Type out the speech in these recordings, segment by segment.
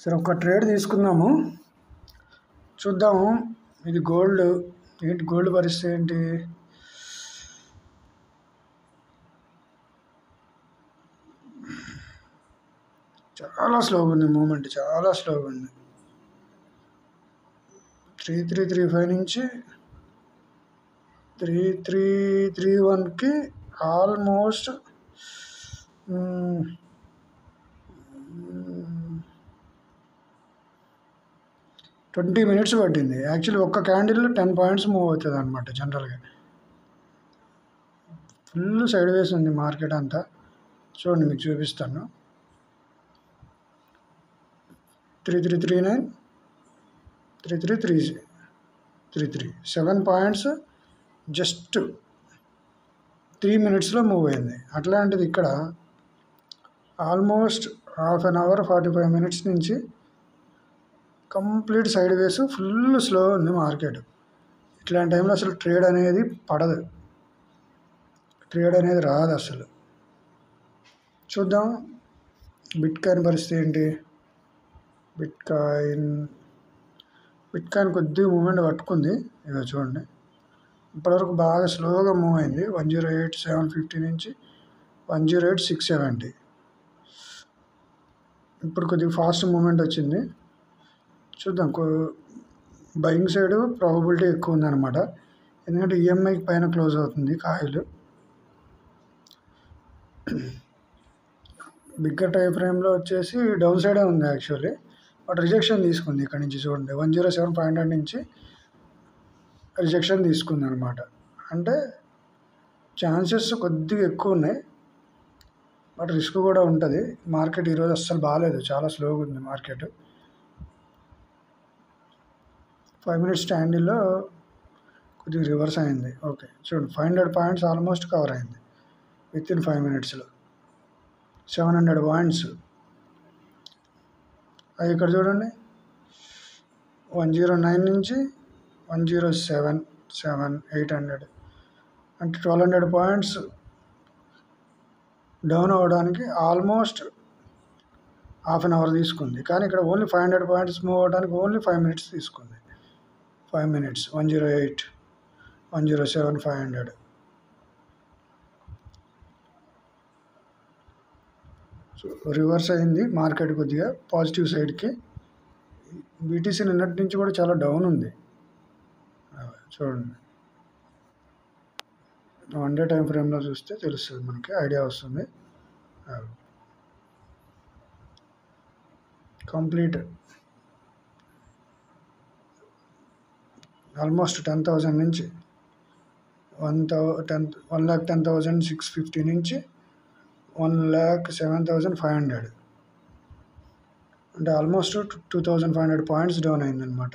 సరే ఒక ట్రేడ్ తీసుకుందాము, చూద్దాము. ఇది గోల్డ్ ఏంటి, గోల్డ్ పరిస్థితి ఏంటి? చాలా స్లోగా ఉంది మూమెంట్, చాలా స్లోగా ఉంది. 3335 నుంచి 3331కి ఆల్మోస్ట్ 20 minutes పట్టింది. యాక్చువల్లీ ఒక్క క్యాండిల్ 10 పాయింట్స్ మూవ్ అవుతుంది అనమాట. జనరల్గా ఫుల్ సైడ్ వేస్ ఉంది మార్కెట్ అంతా. చూడండి, మీకు చూపిస్తాను. 3339 3333 7 పాయింట్స్ జస్ట్ 3 minutesలో మూవ్ అయింది. అట్లాంటిది ఇక్కడ almost half an hour 45 minutes నుంచి complete sideways, full slow ఉంది మార్కెట్. ఇట్లాంటి టైంలో అసలు ట్రేడ్ అనేది పడదు, ట్రేడ్ అనేది రాదు అసలు. చూద్దాం బిట్ కాయిన్ పరిస్థితి ఏంటి. బిట్ కాయిన్ కొద్దిగా మూమెంట్ పట్టుకుంది. ఇక చూడండి, ఇప్పటివరకు బాగా స్లోగా మూవ్ అయింది. 108,750 నుంచి 108,670. ఇప్పుడు కొద్దిగా ఫాస్ట్ మూమెంట్ వచ్చింది. చూద్దాం. బయింగ్ సైడ్ ప్రాబబిలిటీ ఎక్కువ ఉందన్నమాట, ఎందుకంటే ఈఎంఐ పైన క్లోజ్ అవుతుంది కాయిల్. బిగ్గర్ టైం ఫ్రేమ్లో వచ్చేసి డౌన్ సైడే ఉంది యాక్చువల్లీ, బట్ రిజెక్షన్ తీసుకుంది. ఇక్కడ నుంచి చూడండి, 107,500 నుంచి రిజెక్షన్ తీసుకుంది అనమాట. అంటే ఛాన్సెస్ కొద్దిగా ఎక్కువ ఉన్నాయి, బట్ రిస్క్ కూడా ఉంటుంది. మార్కెట్ ఈరోజు అస్సలు బాగాలేదు, చాలా స్లోగా ఉంది మార్కెట్. 5 minutes స్టాండీలో కొద్దిగా రివర్స్ అయింది. ఓకే, చూడండి, 500 పాయింట్స్ ఆల్మోస్ట్ కవర్ అయింది విత్ ఇన్ 5 minutesలో. 700 పాయింట్స్. అది ఇక్కడ చూడండి, 109 నుంచి 107,800, అంటే 1200 పాయింట్స్ డౌన్ అవ్వడానికి ఆల్మోస్ట్ హాఫ్ అన్ అవర్ తీసుకుంది. కానీ ఇక్కడ ఓన్లీ 500 పాయింట్స్ మూవ్ అవ్వడానికి ఓన్లీ 5 minutes తీసుకుంది. 5 minutes 108, 107,500. సో రివర్స్ అయింది మార్కెట్ కొద్దిగా పాజిటివ్ సైడ్కి. బీటీసీ నిన్నటి నుంచి కూడా చాలా డౌన్ ఉంది. చూడండి, 1 day టైం ఫ్రేమ్లో చూస్తే తెలుస్తుంది, మనకి ఐడియా వస్తుంది. కంప్లీట్ ఆల్మోస్ట్ 10,000 నుంచి 1,10,650 నుంచి 1,07,500, అంటే ఆల్మోస్ట్ 2,500 పాయింట్స్ డౌన్ అయిందనమాట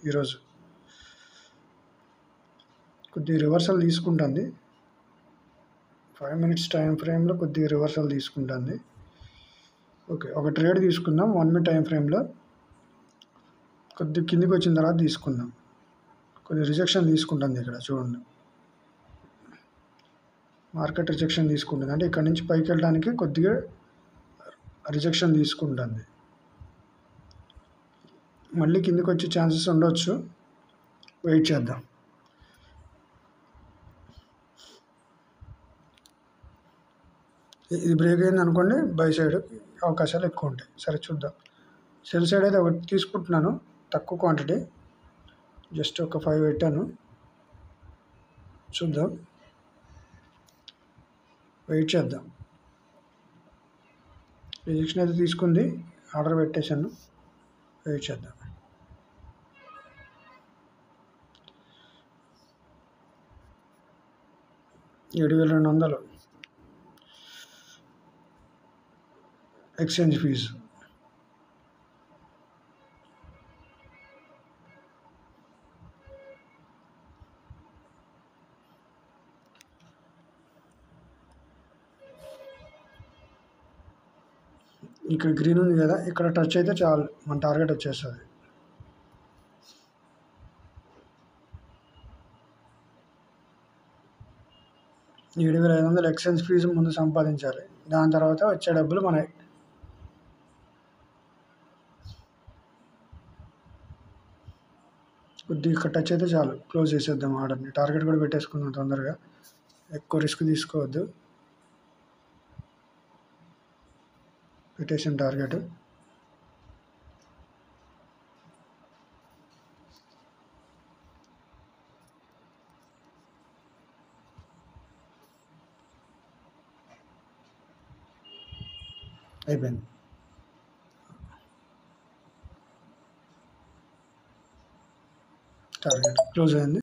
ఈరోజు. కొద్దిగా రివర్సల్ తీసుకుంటుంది 5 minutes టైం ఫ్రేమ్లో, కొద్దిగా రివర్సల్ తీసుకుంటుంది. ఓకే, ఒక ట్రేడ్ తీసుకుందాం 1 minute టైం ఫ్రేమ్లో. కొద్దిగా కిందికి వచ్చిన తర్వాత తీసుకుందాం. కొద్దిగా రిజెక్షన్ తీసుకుంటుంది ఇక్కడ చూడండి, మార్కెట్ రిజెక్షన్ తీసుకుంటుంది. అంటే ఇక్కడ నుంచి పైకి వెళ్ళడానికి కొద్దిగా రిజెక్షన్ తీసుకుంటుంది. మళ్ళీ కిందికి వచ్చే ఛాన్సెస్ ఉండొచ్చు, వెయిట్ చేద్దాం. ఇది బ్రేక్ అయింది అనుకోండి, బై సైడ్ అవకాశాలు ఎక్కువ ఉంటాయి. సరే చూద్దాం. సెల్ సైడ్ అయితే ఒకటి తీసుకుంటున్నాను, తక్కువ క్వాంటిటీ, జస్ట్ ఒక 5 పెట్టాను. చూద్దాం, వెయిట్ చేద్దాం. రిజెక్షన్ అయితే తీసుకుంది, ఆర్డర్ పెట్టేశాను, వెయిట్ చేద్దాం. $7,200 ఎక్స్చేంజ్ ఫీజు. ఇక్కడ గ్రీన్ ఉంది కదా, ఇక్కడ టచ్ అయితే చాలు, మన టార్గెట్ వచ్చేస్తుంది. $7,500 ఎక్స్చేంజ్ ఫీజు ముందు సంపాదించాలి, దాని తర్వాత వచ్చే డబ్బులు మనకి. కొద్దిగా ఇక్కడ టచ్ అయితే చాలు, క్లోజ్ చేసేద్దాం ఆర్డర్ని. టార్గెట్ కూడా పెట్టేసుకుందాం తొందరగా, ఎక్కువ రిస్క్ తీసుకోవద్దు. పెట్టేసిన టార్గెట్. అయిపోయింది. టార్గెట్ క్లోజ్ అయింది.